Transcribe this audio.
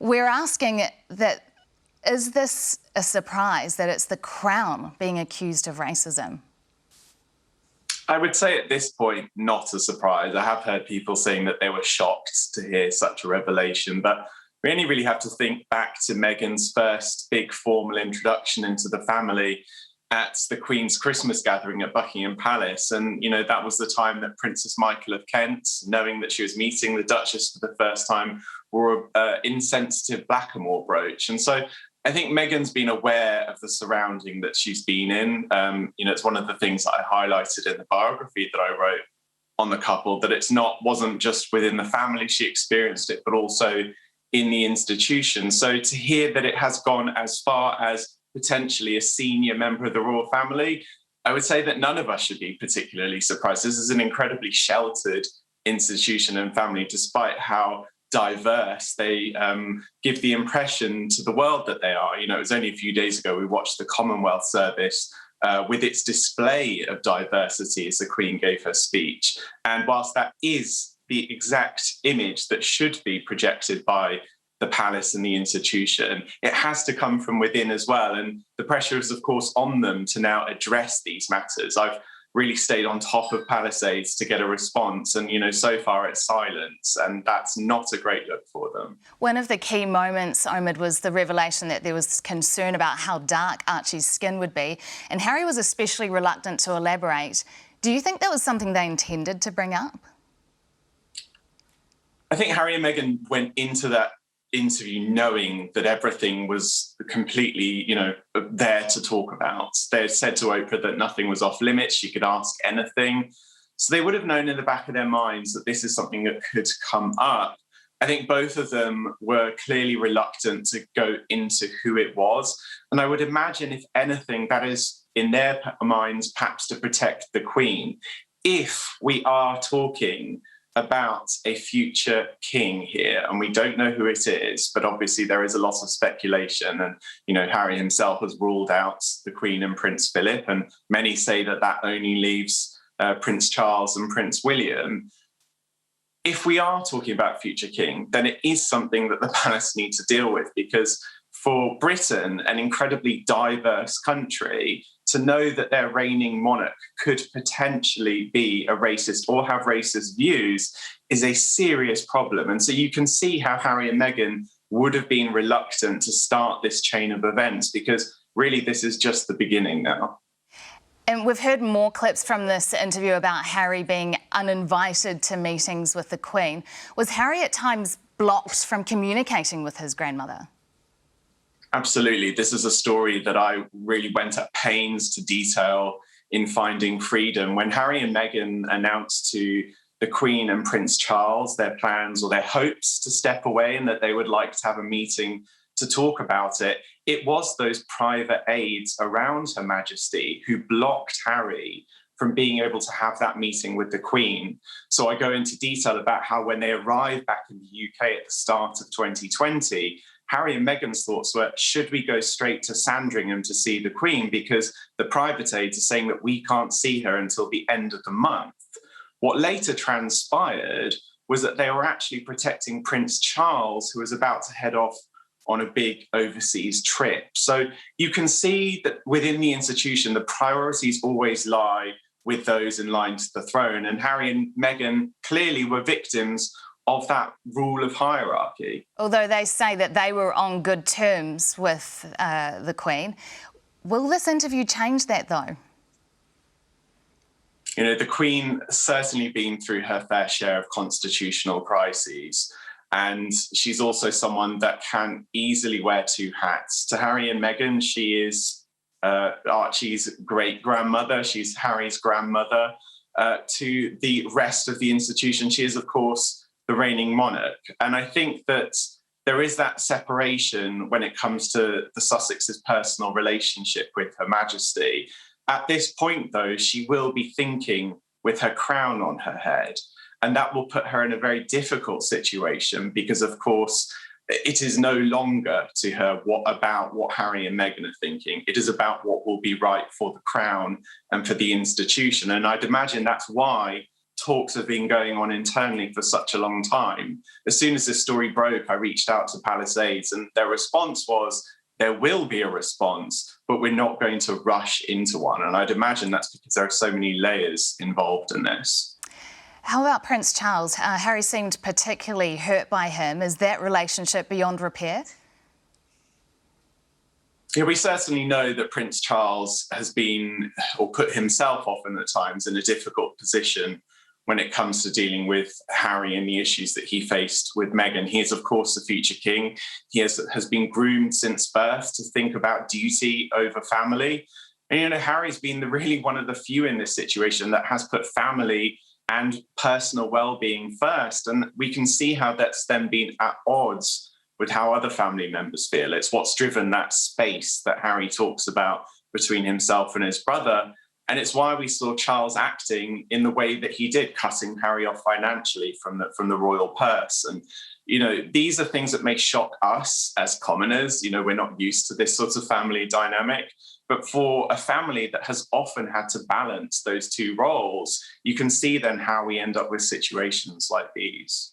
We're asking that, is this a surprise that it's the Crown being accused of racism? I would say at this point, not a surprise. I have heard people saying that they were shocked to hear such a revelation, but we only really have to think back to Meghan's first big formal introduction into the family at the Queen's Christmas gathering at Buckingham Palace. And, you know, that was the time that Princess Michael of Kent, knowing that she was meeting the Duchess for the first time, wore an insensitive blackamoor brooch. And so I think Meghan's been aware of the surrounding that she's been in. You know, it's one of the things that I highlighted in the biography that I wrote on the couple, that wasn't just within the family she experienced it, but also in the institution. So to hear that it has gone as far as potentially a senior member of the royal family, I would say that none of us should be particularly surprised. This is an incredibly sheltered institution and family, despite how diverse they give the impression to the world that they are. You know, it was only a few days ago we watched the Commonwealth Service with its display of diversity as the Queen gave her speech. And whilst that is the exact image that should be projected by the palace and the institution, it has to come from within as well. And the pressure is, of course, on them to now address these matters. I've really stayed on top of Palisades to get a response. And, you know, so far it's silence, and that's not a great look for them. One of the key moments, Omid, was the revelation that there was concern about how dark Archie's skin would be, and Harry was especially reluctant to elaborate. Do you think that was something they intended to bring up? I think Harry and Meghan went into that interview knowing that everything was completely, you know, there to talk about. They had said to Oprah that nothing was off limits, she could ask anything. So they would have known in the back of their minds that this is something that could come up. I think both of them were clearly reluctant to go into who it was. And I would imagine, if anything, that is in their minds perhaps to protect the Queen. If we are talking about a future king here, and we don't know who it is, but obviously there is a lot of speculation. And, you know, Harry himself has ruled out the Queen and Prince Philip, and many say that that only leaves Prince Charles and Prince William. If we are talking about future king, then it is something that the palace needs to deal with, because for Britain, an incredibly diverse country, to know that their reigning monarch could potentially be a racist or have racist views is a serious problem. And so you can see how Harry and Meghan would have been reluctant to start this chain of events, because really this is just the beginning now. And we've heard more clips from this interview about Harry being uninvited to meetings with the Queen. Was Harry at times blocked from communicating with his grandmother? Absolutely. This is a story that I really went at pains to detail in Finding Freedom. When Harry and Meghan announced to the Queen and Prince Charles their plans or their hopes to step away and that they would like to have a meeting to talk about it, it was those private aides around Her Majesty who blocked Harry from being able to have that meeting with the Queen. So I go into detail about how when they arrived back in the UK at the start of 2020, Harry and Meghan's thoughts were, should we go straight to Sandringham to see the Queen? Because the private aides are saying that we can't see her until the end of the month. What later transpired was that they were actually protecting Prince Charles, who was about to head off on a big overseas trip. So you can see that within the institution, the priorities always lie with those in line to the throne. And Harry and Meghan clearly were victims of that rule of hierarchy. Although they say that they were on good terms with the Queen, will this interview change that, though? You know, the Queen has certainly been through her fair share of constitutional crises, and she's also someone that can easily wear two hats. To Harry and Meghan, she is Archie's great-grandmother, she's Harry's grandmother. To the rest of the institution, she is, of course, the reigning monarch. And I think that there is that separation when it comes to the Sussex's personal relationship with Her Majesty. At this point, though, she will be thinking with her crown on her head, and that will put her in a very difficult situation because, of course, it is no longer to her about what Harry and Meghan are thinking. It is about what will be right for the crown and for the institution. And I'd imagine that's why talks have been going on internally for such a long time. As soon as this story broke, I reached out to Palisades, and their response was, there will be a response, but we're not going to rush into one. And I'd imagine that's because there are so many layers involved in this. How about Prince Charles? Harry seemed particularly hurt by him. Is that relationship beyond repair? Yeah, we certainly know that Prince Charles has been, or put himself often at times, in a difficult position when it comes to dealing with Harry and the issues that he faced with Meghan. He is, of course, the future king. He has been groomed since birth to think about duty over family. And, you know, Harry's been really one of the few in this situation that has put family and personal well-being first. And we can see how that's then been at odds with how other family members feel. It's what's driven that space that Harry talks about between himself and his brother. And it's why we saw Charles acting in the way that he did, cutting Harry off financially from the royal purse. And, you know, these are things that may shock us as commoners. You know, we're not used to this sort of family dynamic. But for a family that has often had to balance those two roles, you can see then how we end up with situations like these.